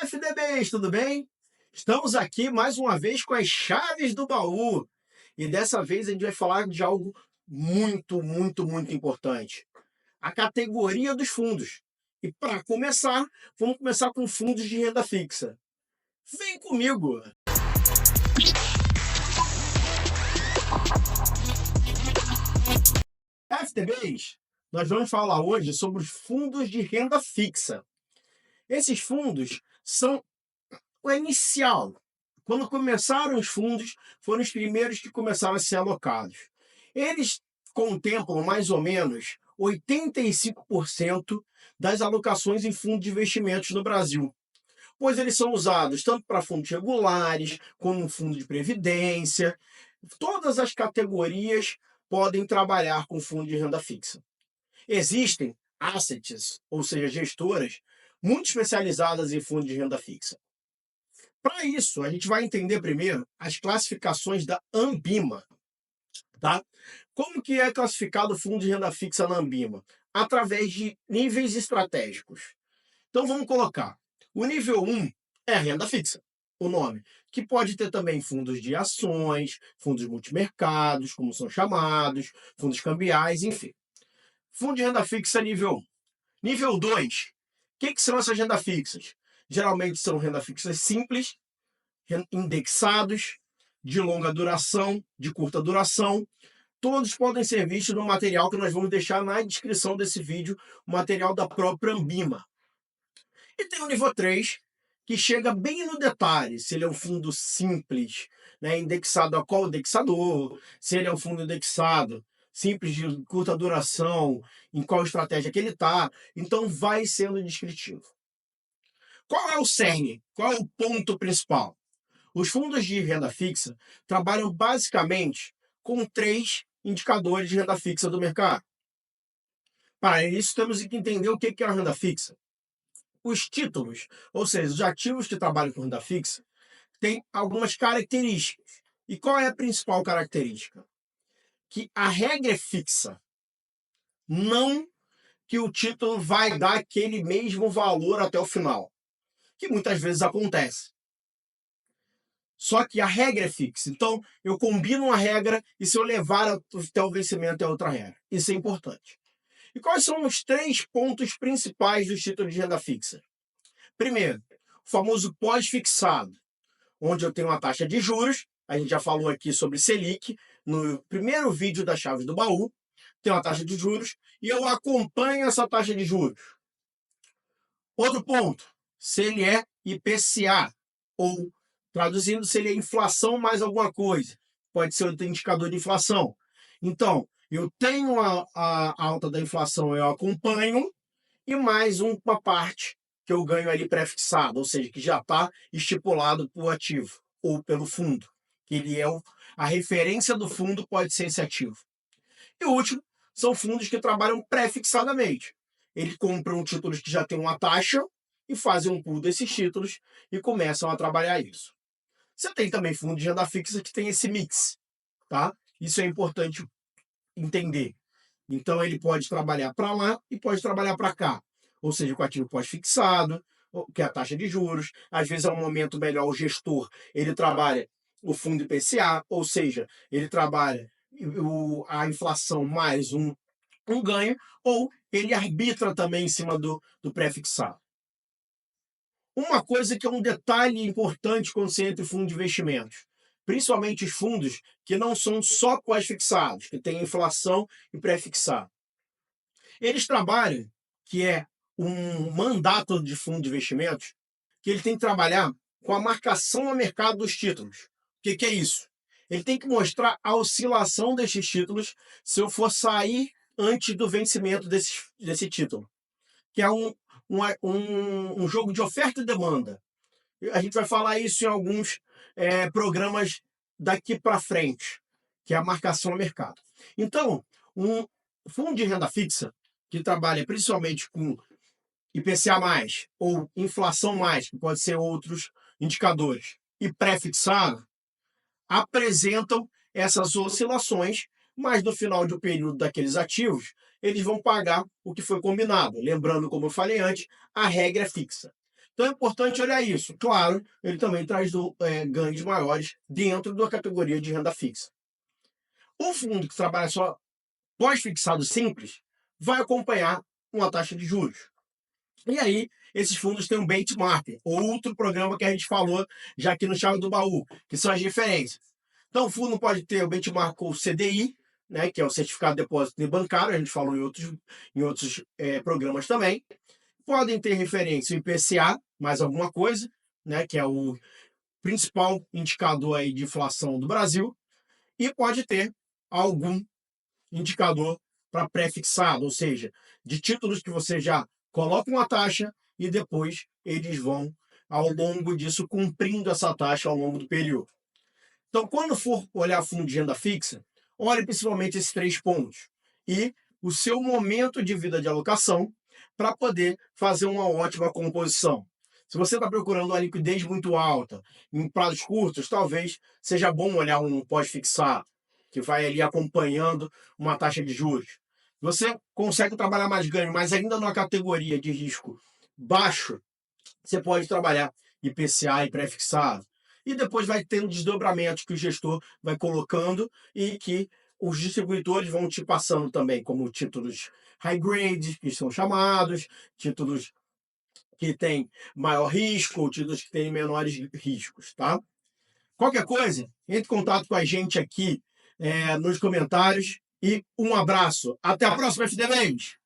FDBs, tudo bem? Estamos aqui mais uma vez com as chaves do baú. E dessa vez a gente vai falar de algo muito importante. A categoria dos fundos. E para começar, vamos começar com fundos de renda fixa. Vem comigo! FDBs, nós vamos falar hoje sobre os fundos de renda fixa. Esses fundos são o inicial. Quando começaram os fundos, foram os primeiros que começaram a ser alocados. Eles contemplam mais ou menos 85% das alocações em fundos de investimentos no Brasil, pois eles são usados tanto para fundos regulares, como fundo de previdência. Todas as categorias podem trabalhar com fundo de renda fixa. Existem assets, ou seja, gestoras, muito especializadas em fundo de renda fixa. Para isso, a gente vai entender primeiro as classificações da Anbima. Tá? Como que é classificado o fundo de renda fixa na Anbima? Através de níveis estratégicos. Então vamos colocar. O nível 1 é renda fixa, o nome, que pode ter também fundos de ações, fundos multimercados, como são chamados, fundos cambiais, enfim. Fundo de renda fixa nível 1. Nível 2. O que são essas rendas fixas? Geralmente são rendas fixas simples, indexados, de longa duração, de curta duração. Todos podem ser vistos no material que nós vamos deixar na descrição desse vídeo, o material da própria Anbima. E tem o nível 3, que chega bem no detalhe, se ele é um fundo simples, né, indexado a qual indexador, se ele é um fundo indexado, simples de curta duração, em qual estratégia que ele está. Então vai sendo descritivo. Qual é o cerne? Qual é o ponto principal? Os fundos de renda fixa trabalham basicamente com 3 indicadores de renda fixa do mercado. Para isso, temos que entender o que é a renda fixa. Os títulos, ou seja, os ativos que trabalham com renda fixa, têm algumas características. E qual é a principal característica? Que a regra é fixa, não que o título vai dar aquele mesmo valor até o final, que muitas vezes acontece. Só que a regra é fixa. Então, eu combino uma regra e se eu levar até o vencimento é outra regra. Isso é importante. E quais são os 3 pontos principais dos títulos de renda fixa? Primeiro, o famoso pós-fixado, onde eu tenho uma taxa de juros. A gente já falou aqui sobre Selic, no primeiro vídeo da Chaves do Baú. Tem uma taxa de juros e eu acompanho essa taxa de juros. Outro ponto, se ele é IPCA, ou traduzindo, se ele é inflação mais alguma coisa. Pode ser outro indicador de inflação. Então, eu tenho a alta da inflação, eu acompanho, e mais uma parte que eu ganho ali pré-fixado, ou seja, que já está estipulado por ativo, ou pelo fundo. Ele é a referência do fundo pode ser esse ativo. E o último, são fundos que trabalham pré-fixadamente. Eles compram títulos que já têm uma taxa e fazem um pool desses títulos e começam a trabalhar isso. Você tem também fundo de renda fixa que tem esse mix, tá? Isso é importante entender. Então, ele pode trabalhar para lá e pode trabalhar para cá. Ou seja, com ativo pós-fixado, que é a taxa de juros. Às vezes é um momento melhor, o gestor, ele trabalha o fundo IPCA, ou seja, ele trabalha a inflação mais um ganho, ou ele arbitra também em cima do pré-fixado. Uma coisa que é um detalhe importante quando você entra em fundo de investimentos, principalmente os fundos que não são só pós-fixados, que têm inflação e pré-fixado. Eles trabalham, que é um mandato de fundo de investimentos, que ele tem que trabalhar com a marcação a mercado dos títulos. O que é isso? Ele tem que mostrar a oscilação desses títulos se eu for sair antes do vencimento desse título, que é um jogo de oferta e demanda. A gente vai falar isso em alguns programas daqui para frente, que é a marcação a mercado. Então, um fundo de renda fixa, que trabalha principalmente com IPCA+, ou inflação+, que pode ser outros indicadores, e pré-fixado, apresentam essas oscilações, mas no final do período daqueles ativos, eles vão pagar o que foi combinado. Lembrando, como eu falei antes, a regra é fixa. Então é importante olhar isso. Claro, ele também traz ganhos maiores dentro da categoria de renda fixa. O fundo que trabalha só pós-fixado simples vai acompanhar uma taxa de juros. E aí, esses fundos têm um benchmark, outro programa que a gente falou já aqui no Chave do Baú, que são as referências. Então, o fundo pode ter o benchmark com o CDI, né, que é o Certificado de Depósito Bancário, a gente falou em outros programas também. Podem ter referência o IPCA, mais alguma coisa, né, que é o principal indicador aí de inflação do Brasil, e pode ter algum indicador para pré-fixado, ou seja, de títulos que você já coloca uma taxa e depois eles vão, ao longo disso, cumprindo essa taxa ao longo do período. Então, quando for olhar fundo de renda fixa, olhe principalmente esses 3 pontos e o seu momento de vida de alocação para poder fazer uma ótima composição. Se você está procurando uma liquidez muito alta, em prazos curtos, talvez seja bom olhar um pós-fixado, que vai ali acompanhando uma taxa de juros. Você consegue trabalhar mais ganho, mas ainda numa categoria de risco baixo, você pode trabalhar IPCA e pré-fixado. E depois vai tendo desdobramentos que o gestor vai colocando e que os distribuidores vão te passando também, como títulos high grade, que são chamados, títulos que têm maior risco, títulos que têm menores riscos, tá? Qualquer coisa, entre em contato com a gente aqui nos comentários e um abraço. Até a próxima, FDMs!